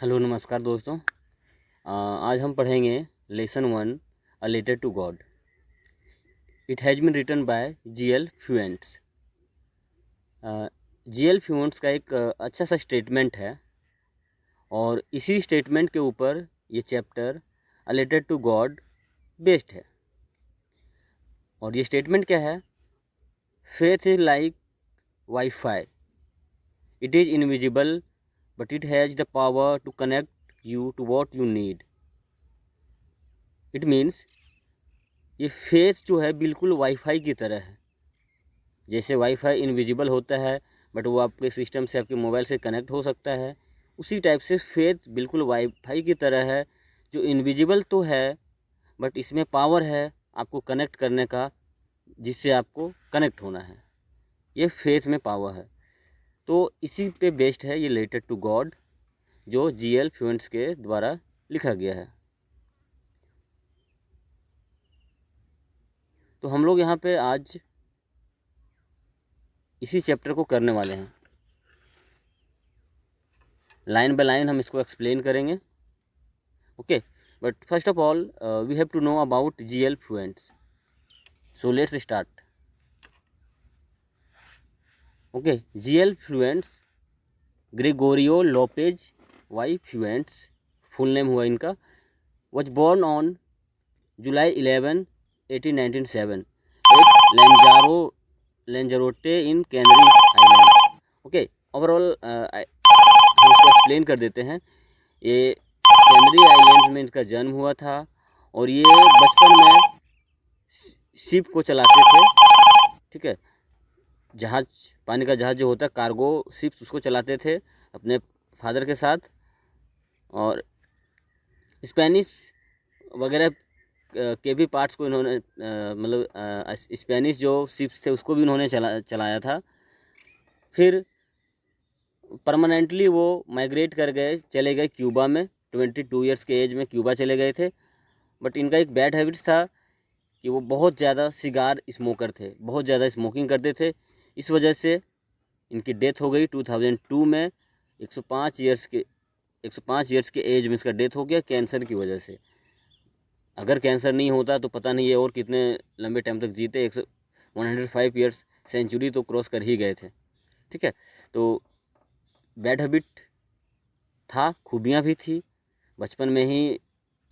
Hello नमस्कार दोस्तों। आज हम पढ़ेंगे lesson 1 a letter to God. It has been written by GL. Fuentes. GL. Fuentes का एक अच्छा सा स्टेटमेंट है और इसी स्टेटमेंट के ऊपर ये chapter a letter to God based है। और ये स्टेटमेंट क्या है? Faith is like wifi, it is invisible but it has the power to connect you to what you need. It means ये फेथ जो है बिल्कुल वाईफाई की तरह है। जैसे वाईफाई इनविजिबल होता है बट वो आपके सिस्टम से, आपके मोबाइल से कनेक्ट हो सकता है, उसी टाइप से फेथ बिल्कुल वाईफाई की तरह है, जो इनविजिबल तो है बट इसमें पावर है आपको कनेक्ट करने का, जिससे आपको कनेक्ट होना है। ये फेथ में पावर है। तो इसी पे बेस्ड है ये लेटर टू गॉड, जो जी.एल. फ्यूएंट्स के द्वारा लिखा गया है। तो हम लोग यहाँ पे आज इसी चैप्टर को करने वाले हैं। लाइन बाय लाइन हम इसको एक्सप्लेन करेंगे। Okay, but first of all we have to know about G.L. Fuentes. So let's start. Okay, G.L. Fuentes, Gregorio Lopez Y. Fuentes, full name हुआ इनका, was born on July 11, 1897 at Lanzarote in Canary Islands. Okay, overall हम इसको explain कर देते हैं। ये canary island में इनका जन्म हुआ था और ये बचपन में शिप को चलाते थे। ठीक है, जहाज, पानी का जहाज जो होता है, कार्गो शिप्स, उसको चलाते थे अपने फादर के साथ। और स्पेनिश वगैरह के भी पार्ट्स को इन्होंने मतलब स्पेनिश जो शिप्स थे उसको भी इन्होंने चलाया था। फिर परमानेंटली वो माइग्रेट कर गए, चले गए क्यूबा में। 22 ईयर्स के एज में क्यूबा चले गए थे। बट इनका एक बैड हैबिट्स था कि वो बहुत ज़्यादा सिगार स्मोकर थे, बहुत ज़्यादा स्मोकिंग करते थे। इस वजह से इनकी डेथ हो गई 2002 में। 105 ईयर्स के एज में इसका डेथ हो गया कैंसर की वजह से। अगर कैंसर नहीं होता तो पता नहीं ये और कितने लंबे टाइम तक जीते। 105 ईयर्स, सेंचुरी तो क्रॉस कर ही गए थे। ठीक है, तो बैड हैबिट था, खूबियाँ भी थी। बचपन में ही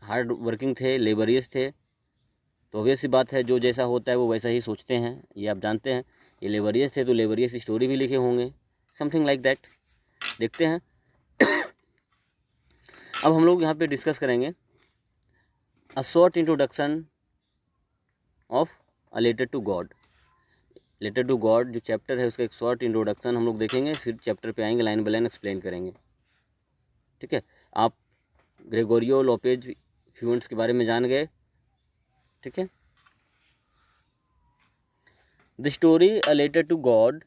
हार्ड वर्किंग थे, लेबरियस थे। तो ऑब्वियस सी बात है, जो जैसा होता है वो वैसा ही सोचते हैं, ये आप जानते हैं। ये लेबरियस थे तो लेबरियस स्टोरी भी लिखे होंगे, समथिंग लाइक दैट। देखते हैं। अब हम लोग यहाँ पे डिस्कस करेंगे a short introduction of a letter to God. Letter to God जो चैप्टर है उसका एक शॉर्ट इंट्रोडक्शन हम लोग देखेंगे, फिर चैप्टर पे आएंगे, लाइन बाय लाइन एक्सप्लेन करेंगे। ठीक है, आप ग्रेगोरियो लोपेज फ्यूएंट्स के बारे में जान गए। ठीक है, the story a letter to God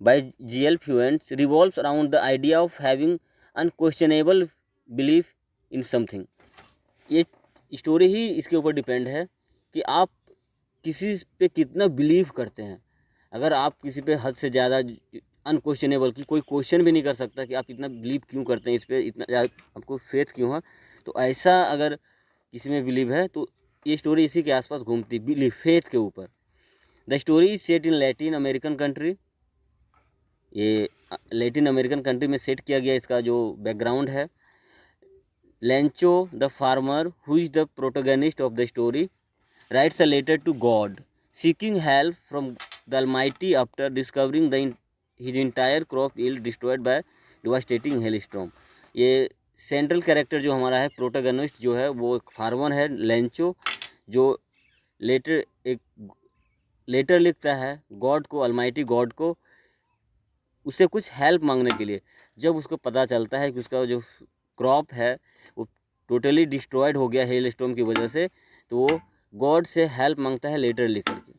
by G.L. Fuentes revolves around the idea of having unquestionable belief in something. ये स्टोरी ही इसके ऊपर डिपेंड है कि आप किसी पे कितना बिलीव करते हैं। अगर आप किसी पे हद से ज़्यादा अनक्वेश्चनेबल, कि कोई क्वेश्चन भी नहीं कर सकता कि आप इतना बिलीव क्यों करते हैं, इस पर इतना आपको फेथ क्यों है, तो ऐसा अगर किसी में बिलीव है तो ये स्टोरी इसी के आसपास घूमती, बिलीव, फेथ के ऊपर। The story is set in Latin American country. ये लैटिन अमेरिकन कंट्री में सेट किया गया। इसका जो बैकग्राउंड है, Lencho the farmer who is the protagonist of the story writes a letter to God seeking help from the almighty after discovering the his entire crop yield destroyed by devastating hailstorm. ये central character जो हमारा है, protagonist जो है, वो एक farmer है, लैंचो, जो एक लेटर लिखता है गॉड को, अलमाइटी गॉड को, उससे कुछ हेल्प मांगने के लिए। जब उसको पता चलता है कि उसका जो क्रॉप है वो टोटली डिस्ट्रॉयड हो गया हेल स्टॉर्म की वजह से, तो वो गॉड से हेल्प मांगता है लेटर लिख करके।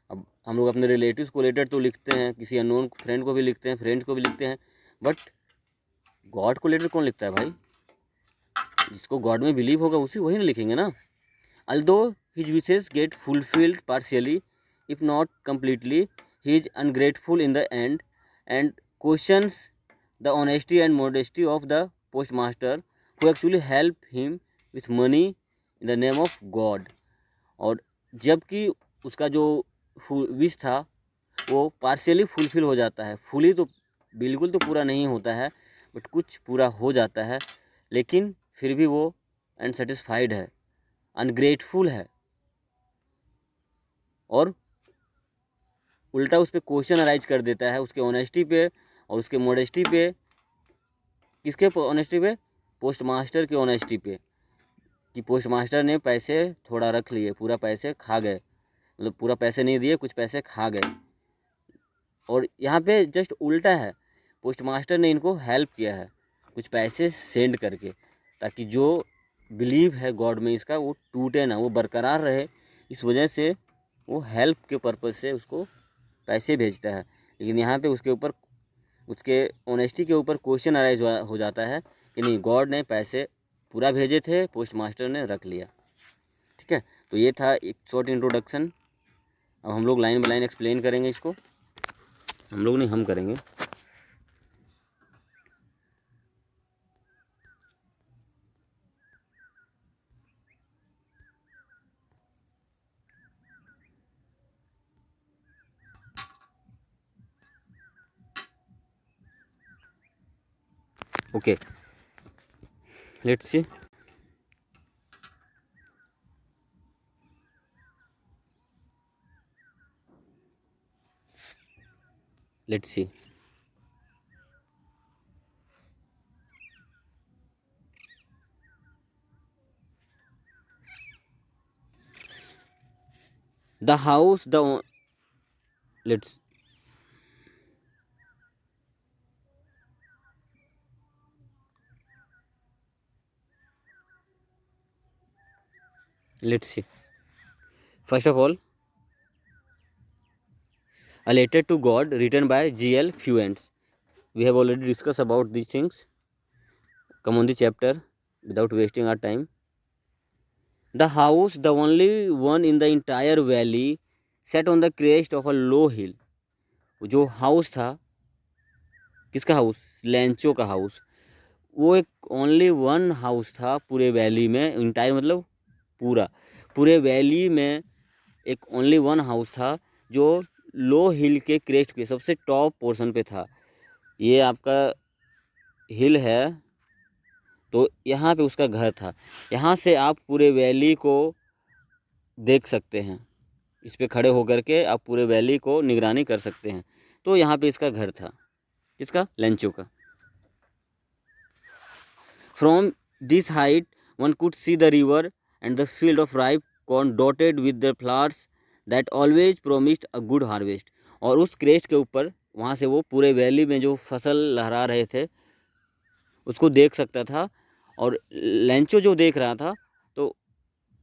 अब हम लोग अपने रिलेटिव्स को लेटर तो लिखते हैं, किसी अननोन फ्रेंड को भी लिखते हैं, फ्रेंड्स को भी लिखते हैं, बट गॉड को लेटर कौन लिखता है भाई? जिसको गॉड में बिलीव होगा उसी वही ना लिखेंगे ना। Although his wishes gate fulfilled partially if not completely, he is ungrateful in the end and questions the honesty and modesty of the post master who actually help him with money in the name of God. और जबकि उसका जो wish था वो partially fulfil हो जाता है, fully तो बिल्कुल तो पूरा नहीं होता है, बट कुछ पूरा हो जाता है, लेकिन फिर भी वो अनसेटिस्फाइड है, अनग्रेटफुल है, और उल्टा उस पर क्वेश्चन अराइज कर देता है उसके ऑनेस्टी पे और उसके मॉडेस्टी पे। किसके ऑनेस्टी पे? पोस्ट मास्टर के ऑनेस्टी पे, कि पोस्ट मास्टर ने पैसे थोड़ा रख लिए, पूरा पैसे खा गए, मतलब पूरा पैसे नहीं दिए, कुछ पैसे खा गए। और यहाँ पे जस्ट उल्टा है, पोस्ट मास्टर ने इनको हेल्प किया है कुछ पैसे सेंड करके, ताकि जो बिलीव है गॉड में इसका वो टूटे ना, वो बरकरार रहे। इस वजह से वो हेल्प के पर्पज़ से उसको पैसे भेजता है। लेकिन यहाँ पे उसके ऊपर, उसके ऑनेस्टी के ऊपर क्वेश्चन अराइज हो जाता है कि नहीं, गॉड ने पैसे पूरा भेजे थे, पोस्ट मास्टर ने रख लिया। ठीक है, तो ये था एक शॉर्ट इंट्रोडक्शन। अब हम लोग लाइन बाय लाइन एक्सप्लेन करेंगे इसको। हम लोग नहीं, हम करेंगे। Okay, let's see. Let's see. The house the let's let's see. First of all, A Letter to God written by G.L. Fuentes. We have already discussed about these things. Come on the chapter without wasting our time. The house, the only one in the entire valley, sat on the crest of a low hill. जो house था, किसका house? लैंचो का house. वो एक only one house था पूरे valley में, entire मतलब पूरा, पूरे वैली में एक ओनली वन हाउस था जो लो हिल के क्रेस्ट के सबसे टॉप पोर्शन पे था। ये आपका हिल है, तो यहाँ पे उसका घर था। यहाँ से आप पूरे वैली को देख सकते हैं, इस पे खड़े होकर के आप पूरे वैली को निगरानी कर सकते हैं। तो यहाँ पे इसका घर था, किसका? लेंचो का। From this height one could see the river and the field of ripe corn dotted with the flowers that always promised a good harvest. और उस क्रेस्ट के ऊपर, वहाँ से वो पूरे वैली में जो फसल लहरा रहे थे उसको देख सकता था। और लेंचो जो देख रहा था, तो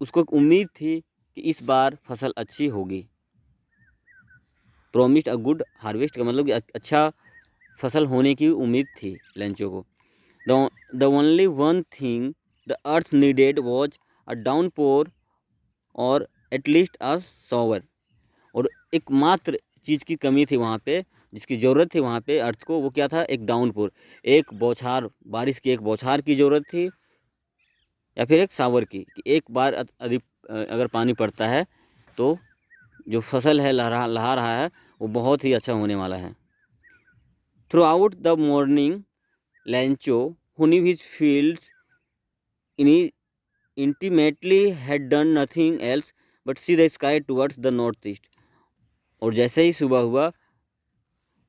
उसको एक उम्मीद थी कि इस बार फसल अच्छी होगी। प्रोमिस्ड अ गुड हार्वेस्ट का मतलब कि अच्छा फसल होने की उम्मीद थी लेंचो को। The only one thing the earth needed was a downpour और एटलीस्ट अ शॉवर। और एकमात्र चीज़ की कमी थी वहाँ पे, जिसकी ज़रूरत थी वहाँ पे अर्थ को, वो क्या था? एक डाउनपोर, एक बौछार, बारिश की एक बौछार की ज़रूरत थी, या फिर एक सावर की, कि एक बार अधिक अगर पानी पड़ता है तो जो फसल है लहा रहा है वो बहुत ही अच्छा होने वाला है। Through out the morning लैंचो who knew his fields intimately had done nothing else but see the sky towards the northeast। और जैसे ही सुबह हुआ,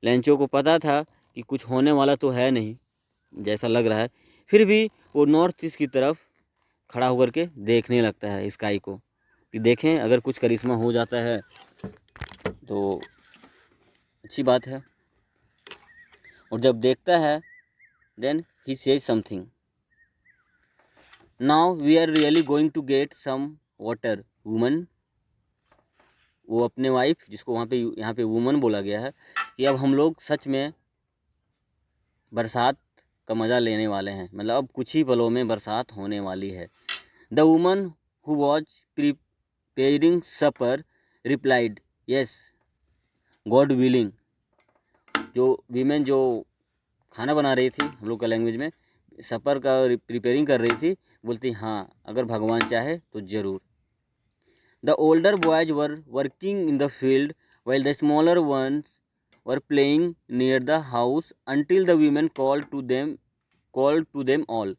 लैंचो को पता था कि कुछ होने वाला तो है नहीं जैसा लग रहा है, फिर भी वो नॉर्थ ईस्ट की तरफ खड़ा होकर के देखने लगता है स्काई को, कि देखें अगर कुछ करिश्मा हो जाता है तो अच्छी बात है। और जब देखता है, then he says something, now we are really going to get some water woman. वो अपने वाइफ, जिसको वहाँ पे यहाँ पे वुमन बोला गया है, कि अब हम लोग सच में बरसात का मज़ा लेने वाले हैं, मतलब अब कुछ ही पलों में बरसात होने वाली है। The woman who was preparing supper replied, yes God willing. जो वीमेन जो खाना बना रही थी, हम लोग का लैंग्वेज में सपर का प्रिपेयरिंग कर रही थी, बोलती हाँ अगर भगवान चाहे तो ज़रूर। The older boys were working in the field while the smaller ones were playing near the house until the women called to them all.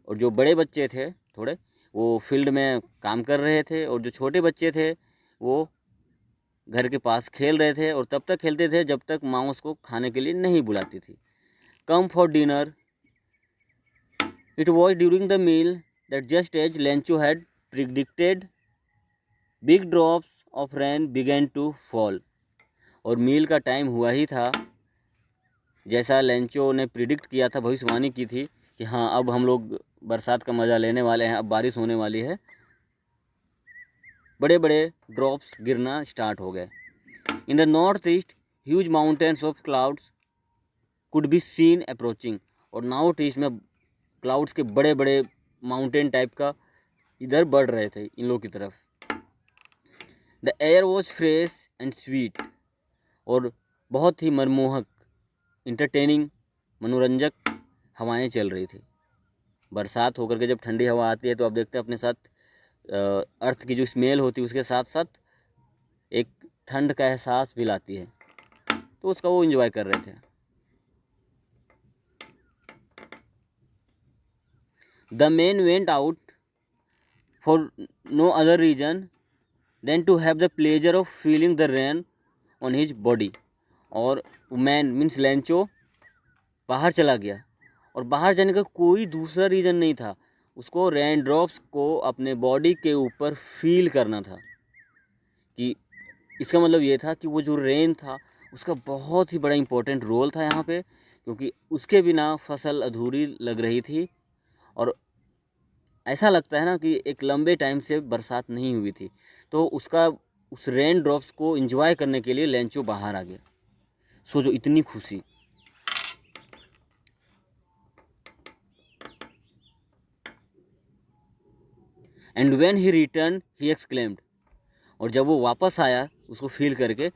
और जो बड़े बच्चे थे थोड़े, वो फील्ड में काम कर रहे थे, और जो छोटे बच्चे थे वो घर के पास खेल रहे थे, और तब तक खेलते थे जब तक माँ उसको खाने के लिए नहीं बुलाती थी। Come for dinner. It was during the meal that just as Lencho had predicted big drops of rain began to fall. और मील का टाइम हुआ ही था, जैसा लेंचो ने प्रिडिक्ट किया था, भविष्यवाणी की थी कि हाँ अब हम लोग बरसात का मज़ा लेने वाले हैं, अब बारिश होने वाली है। बड़े बड़े ड्रॉप्स गिरना स्टार्ट हो गए। In the north east huge mountains of clouds could be seen approaching. और नॉर्थ ईस्ट में क्लाउड्स के बड़े बड़े माउंटेन टाइप का इधर बढ़ रहे थे इन लोगों की तरफ। The air was fresh and sweet. और बहुत ही मनमोहक, इंटरटेनिंग, मनोरंजक हवाएं चल रही थी। बरसात होकर के जब ठंडी हवा आती है तो आप देखते हैं अपने साथ अर्थ की जो स्मेल होती है उसके साथ साथ एक ठंड का एहसास भी लाती है, तो उसका वो एंजॉय कर रहे थे। The man went out for no other reason than to have the pleasure of feeling the rain on his body. और मैन मीन्स लेंचो बाहर चला गया, और बाहर जाने का कोई दूसरा रीज़न नहीं था, उसको रेन ड्रॉप्स को अपने बॉडी के ऊपर फील करना था। कि इसका मतलब ये था कि वो जो रेन था उसका बहुत ही बड़ा इम्पोर्टेंट रोल था यहाँ पे, क्योंकि उसके बिना फसल अधूरी लग रही थी। और ऐसा लगता है ना कि एक लंबे टाइम से बरसात नहीं हुई थी, तो उसका उस रेन ड्रॉप्स को एंजॉय करने के लिए लेंचो बाहर आ गया। सोचो इतनी खुशी। And when he return he exclaimed. और जब वो वापस आया उसको फील करके,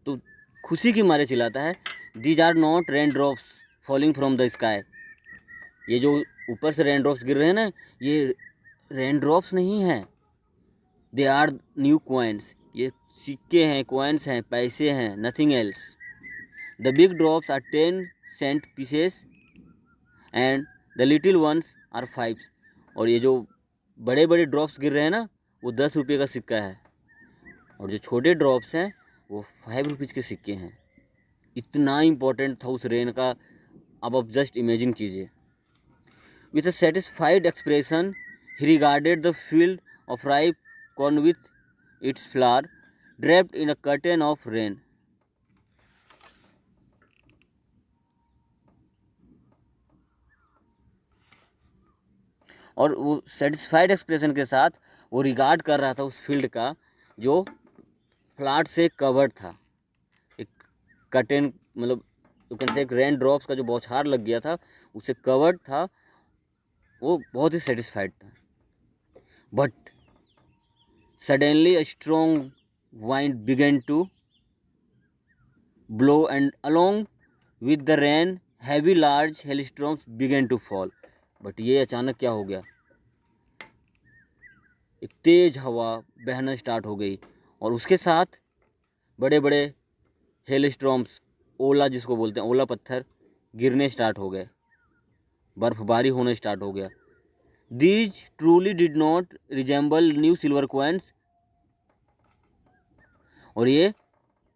तो खुशी की मारे चिल्लाता है, these are not raindrops falling from the sky. ये जो ऊपर से रेन ड्रॉप्स गिर रहे हैं ना, ये रेन ड्रॉप्स नहीं हैं, दे आर न्यू कॉइन्स। ये सिक्के हैं, कॉइन्स हैं, पैसे हैं, nothing else. The big drops are 10 cent pieces and the little ones are 5। और ये जो बड़े बड़े ड्रॉप्स गिर रहे हैं ना, वो 10 रुपये का सिक्का है, और जो छोटे ड्रॉप्स हैं वो 5 रुपीज़ के सिक्के हैं। इतना इम्पोर्टेंट था उस रेन का, अब आप जस्ट इमेजिन कीजिए। With a satisfied expression he regarded the field of ripe corn with its flower draped in a curtain of rain. और वो सेटिस्फाइड एक्सप्रेशन के साथ वो रिगार्ड कर रहा था उस फील्ड का जो फ्लाट से कवर्ड था। एक कर्टेन मतलब यू कैन से एक रेन ड्रॉप्स का जो बौछार लग गया था उससे कवर्ड था, वो बहुत ही सेटिस्फाइड था। But suddenly a strong wind began to blow and along with the rain heavy large hailstorms began to fall। But ये अचानक क्या हो गया, एक तेज हवा बहना स्टार्ट हो गई, और उसके साथ बड़े बड़े हेलस्टॉर्म्स, ओला जिसको बोलते हैं, ओला पत्थर गिरने स्टार्ट हो गए, बर्फबारी होने स्टार्ट हो गया। These truly did not resemble new silver coins. और ये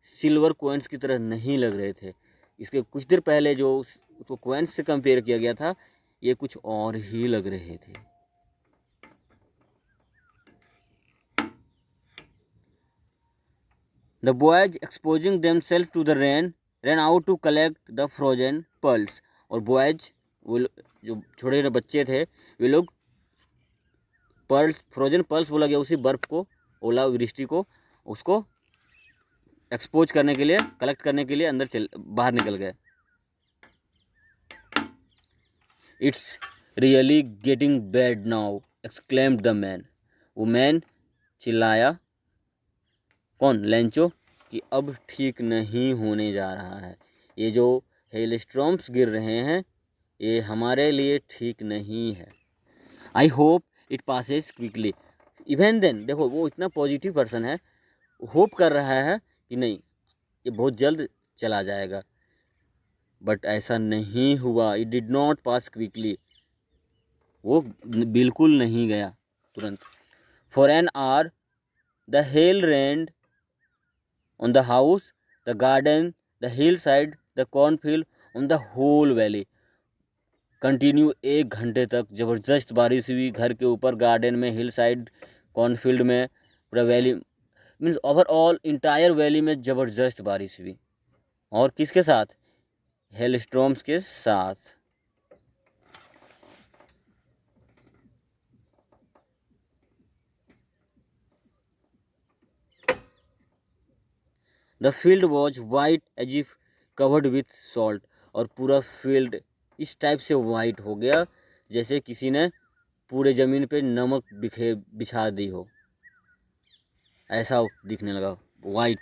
सिल्वर कॉइन्स की तरह नहीं लग रहे थे। इसके कुछ देर पहले जो उसको कॉइन्स से कंपेयर किया गया था, ये कुछ और ही लग रहे थे। The boys exposing themselves to the rain ran out to collect the frozen pearls। और बॉयज वो जो छोटे छोटे बच्चे थे वे लोग पर्ल्स, फ्रोजन पर्ल्स बोला गया उसी बर्फ़ को, ओला वृष्टि को, उसको एक्सपोज करने के लिए, कलेक्ट करने के लिए अंदर बाहर निकल गए। It's really getting bad now exclaimed the man. वो मैन चिल्लाया, कौन, लेंचो, कि अब ठीक नहीं होने जा रहा है। ये जो हेल स्टॉर्म्स गिर रहे हैं, ये हमारे लिए ठीक नहीं है। I hope it passes quickly. Even then, देखो वो इतना पॉजिटिव पर्सन है, होप कर रहा है कि नहीं ये बहुत जल्द चला जाएगा, बट ऐसा नहीं हुआ। It did not pass quickly, वो बिल्कुल नहीं गया तुरंत। For an hour the hell rained on the house, the garden, the hillside, the cornfield, on the whole valley. Continue 1 घंटे तक ज़बरदस्त बारिश हुई, घर के ऊपर, गार्डन में, हिल साइड, कॉर्नफील्ड में, पूरा valley means overall entire valley में ज़बरदस्त बारिश हुई। और किसके साथ? हेल स्टॉर्म्स के साथ। The field was white as if covered with salt, और पूरा फील्ड इस टाइप से वाइट हो गया जैसे किसी ने पूरे ज़मीन पे नमक बिछा दी हो, ऐसा दिखने लगा, white.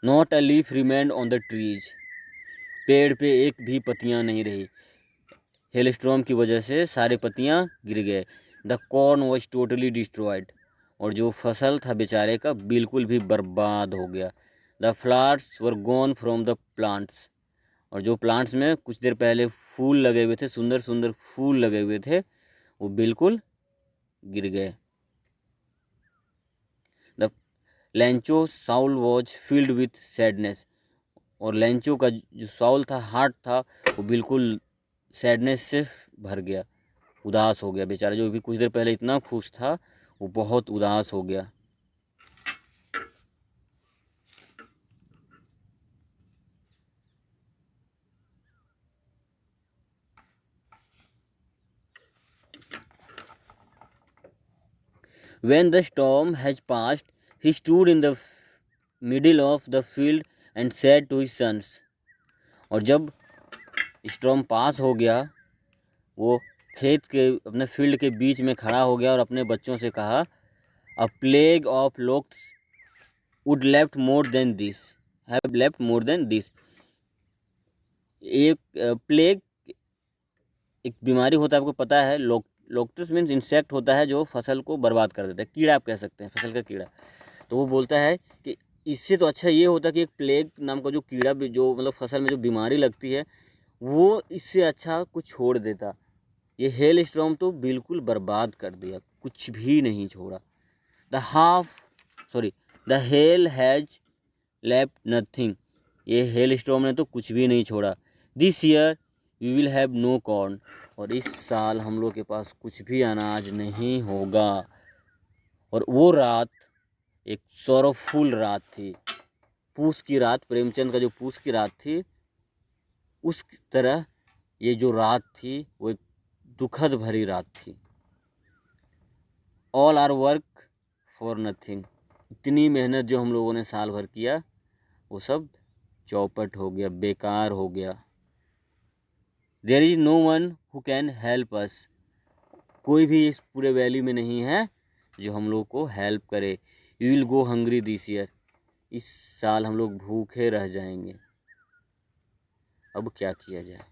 Not a leaf remained on the trees, पेड़ पे एक भी पत्तियां नहीं रही। हेलस्टॉर्म की वजह से सारे पत्तियां गिर गए। The corn was totally destroyed, और जो फसल था बेचारे का बिल्कुल भी बर्बाद हो गया। The flowers were gone from the plants, और जो प्लांट्स में कुछ देर पहले फूल लगे हुए थे, सुंदर सुंदर फूल लगे हुए थे, वो बिल्कुल गिर गए। The Lencho Saul was filled with sadness, और लेंचो का जो साउल था, हार्ट था, वो बिल्कुल सैडनेस से भर गया, उदास हो गया बेचारा। जो भी कुछ देर पहले इतना खुश था, वो बहुत उदास हो गया। When the storm has passed, he stood in the middle of the field and said to his sons, और जब स्टॉर्म पास हो गया, वो खेत के अपने फील्ड के बीच में खड़ा हो गया और अपने बच्चों से कहा, अ plague of looks would left more than this, have left more than this. एक प्लेग एक बीमारी होता है, आपको पता है। लोक्टस मीन्स इंसेक्ट होता है जो फसल को बर्बाद कर देता है, कीड़ा आप कह सकते हैं, फसल का कीड़ा। तो वो बोलता है कि इससे तो अच्छा ये होता कि एक प्लेग नाम का जो कीड़ा भी, जो मतलब फसल में जो बीमारी लगती है, वो इससे अच्छा कुछ छोड़ देता। ये हेल स्टॉर्म तो बिल्कुल बर्बाद कर दिया, कुछ भी नहीं छोड़ा। The hail has left nothing, ये हेल स्टॉर्म ने तो कुछ भी नहीं छोड़ा। This year we will have no corn, और इस साल हम लोग के पास कुछ भी अनाज नहीं होगा। और वो रात एक सौरवफुल रात थी, पूस की रात, प्रेमचंद का जो पूस की रात थी, उस तरह ये जो रात थी वो एक दुखद भरी रात थी। All our work for nothing, इतनी मेहनत जो हम लोगों ने साल भर किया, वो सब चौपट हो गया, बेकार हो गया। There is no one who can help us, कोई भी इस पूरे वैली में नहीं है जो हम लोग को हेल्प करे। You will go hungry this year, इस साल हम लोग भूखे रह जाएंगे। अब क्या किया जाए?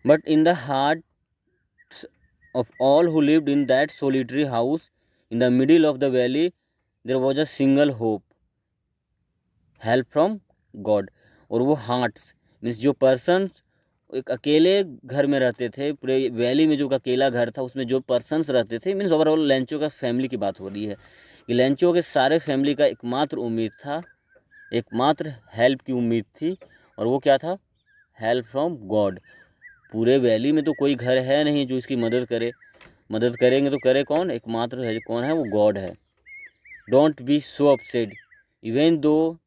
But in the hearts of all who lived in that solitary house in the middle of the valley, there was a single hope, help from God। और वो हार्ट्स मीन्स जो पर्सन्स एक अकेले घर में रहते थे, पूरे वैली में जो अकेला घर था, उसमें जो पर्सन्स रहते थे, मीन्स ओवरऑल लेंचो का फैमिली की बात हो रही है कि लेंचो के सारे फैमिली का एकमात्र उम्मीद था, एकमात्र हेल्प की उम्मीद थी, और वो क्या था? Help from God. पूरे वैली में तो कोई घर है नहीं जो इसकी मदद करे, मदद करेंगे तो करे कौन? एकमात्र है कौन है? वो गॉड है। Don't be so upset even though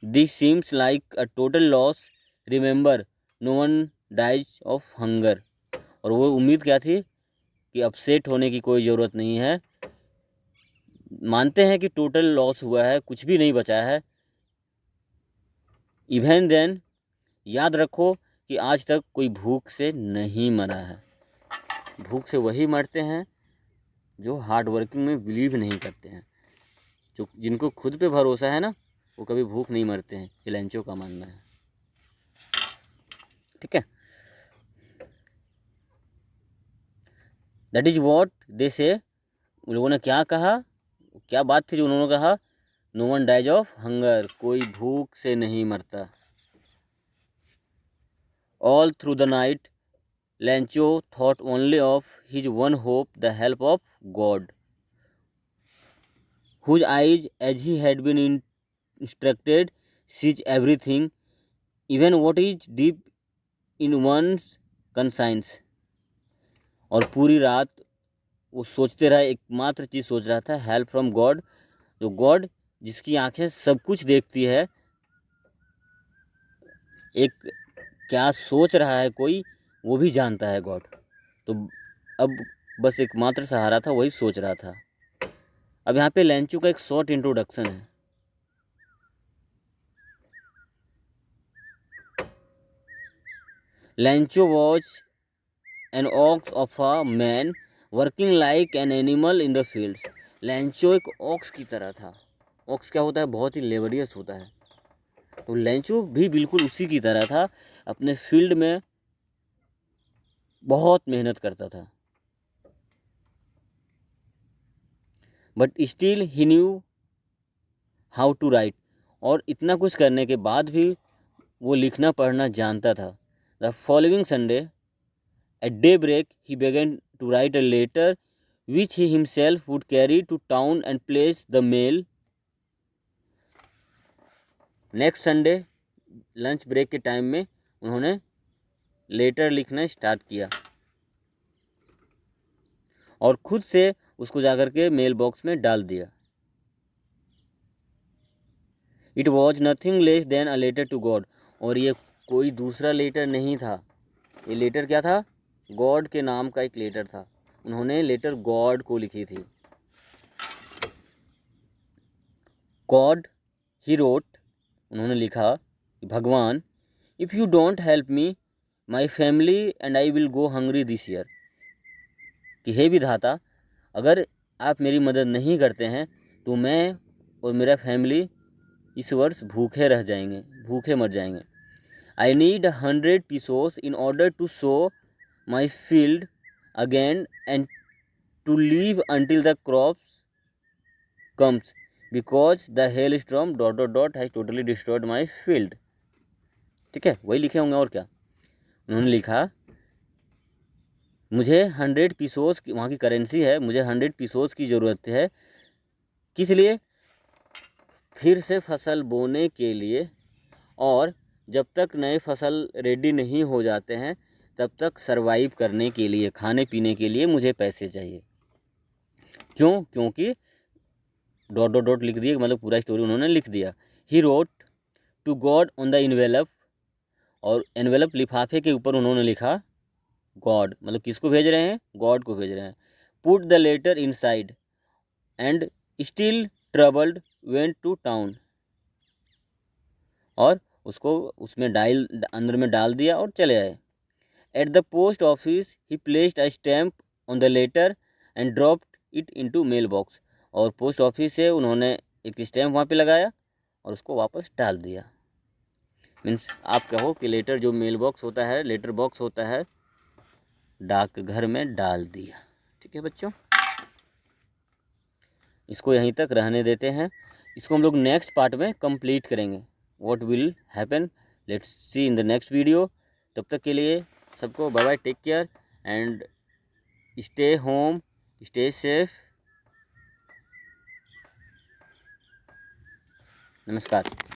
this seems like a total loss, remember no one dies of hunger. और वो उम्मीद क्या थी कि अपसेट होने की कोई ज़रूरत नहीं है, मानते हैं कि टोटल लॉस हुआ है, कुछ भी नहीं बचा है, इवन देन, याद रखो कि आज तक कोई भूख से नहीं मरा है। भूख से वही मरते हैं जो हार्ड वर्किंग में बिलीव नहीं करते हैं। जो जिनको खुद पे भरोसा है ना, वो कभी भूख नहीं मरते हैं, ये लेंचो का मानना है। ठीक है, दैट इज वॉट दे से। उन लोगों ने क्या कहा, क्या बात थी जो उन्होंने कहा, no one dies of hunger, कोई भूख से नहीं मरता। All through the night Lencho thought only of his one hope, the help of God, whose eyes, as he had been instructed, sees everything, even what is deep in one's conscience। और पूरी रात वो सोचते रहा, एकमात्र चीज़ सोच रहा था, हेल्प फ्रॉम गॉड, जो गॉड जिसकी आंखें सब कुछ देखती है, एक क्या सोच रहा है कोई वो भी जानता है गॉड। तो अब बस एकमात्र सहारा था, वही सोच रहा था। अब यहाँ पे लेंचू का एक शॉर्ट इंट्रोडक्शन है। Lencho was an ox of a man working like an animal in the fields. Lencho एक ऑक्स की तरह था। ऑक्स क्या होता है, बहुत ही लेबरियस होता है। तो लेंचो भी बिल्कुल उसी की तरह था, अपने फील्ड में बहुत मेहनत करता था। But still he knew how to write, और इतना कुछ करने के बाद भी वो लिखना पढ़ना जानता था। The following Sunday at daybreak he began to write a letter which he himself would carry to town and place the mail। Next Sunday lunch break के टाइम में उन्होंने लेटर लिखना स्टार्ट किया और खुद से उसको जाकर के मेल बॉक्स में डाल दिया। It was nothing less than a letter to God, और ये कोई दूसरा लेटर नहीं था। ये लेटर क्या था, गॉड के नाम का एक लेटर था। उन्होंने लेटर गॉड को लिखी थी। गॉड ही रोट, उन्होंने लिखा कि भगवान, if you don't help me my family and I will go hungry this year, कि हे विधाता, अगर आप मेरी मदद नहीं करते हैं तो मैं और मेरा फैमिली इस वर्ष भूखे रह जाएंगे, भूखे मर जाएंगे। I need 100 pesos in order to sow my field again and to live until the crops comes because the hailstorm ... has totally destroyed my field। ठीक है, वही लिखे होंगे और क्या। उन्होंने लिखा, मुझे 100 पीसोस की, वहाँ की करेंसी है, मुझे 100 पीसोस की ज़रूरत है। किस लिए, फिर से फसल बोने के लिए, और जब तक नए फसल रेडी नहीं हो जाते हैं तब तक सरवाइव करने के लिए, खाने पीने के लिए मुझे पैसे चाहिए। क्यों, क्योंकि ... लिख दिए, मतलब पूरा स्टोरी उन्होंने लिख दिया। He wrote to God on the envelope, और एनवेलप लिफाफे के ऊपर उन्होंने लिखा गॉड, मतलब किसको भेज रहे हैं, गॉड को भेज रहे हैं। Put the letter inside and still troubled went to town, और उसको उसमें अंदर में डाल दिया और चले आए। At the post office he placed a stamp on the letter and dropped it into mailbox, और पोस्ट ऑफिस से उन्होंने एक स्टैम्प वहाँ पे लगाया और उसको वापस डाल दिया। मीन्स आप कहो कि लेटर जो मेल बॉक्स होता है, लेटर बॉक्स होता है, डाक घर में डाल दिया। ठीक है बच्चों, इसको यहीं तक रहने देते हैं। इसको हम लोग नेक्स्ट पार्ट में कंप्लीट करेंगे। What will happen, let's see in the next video. तब तक के लिए सबको bye bye, take care and stay home, stay safe. नमस्कार।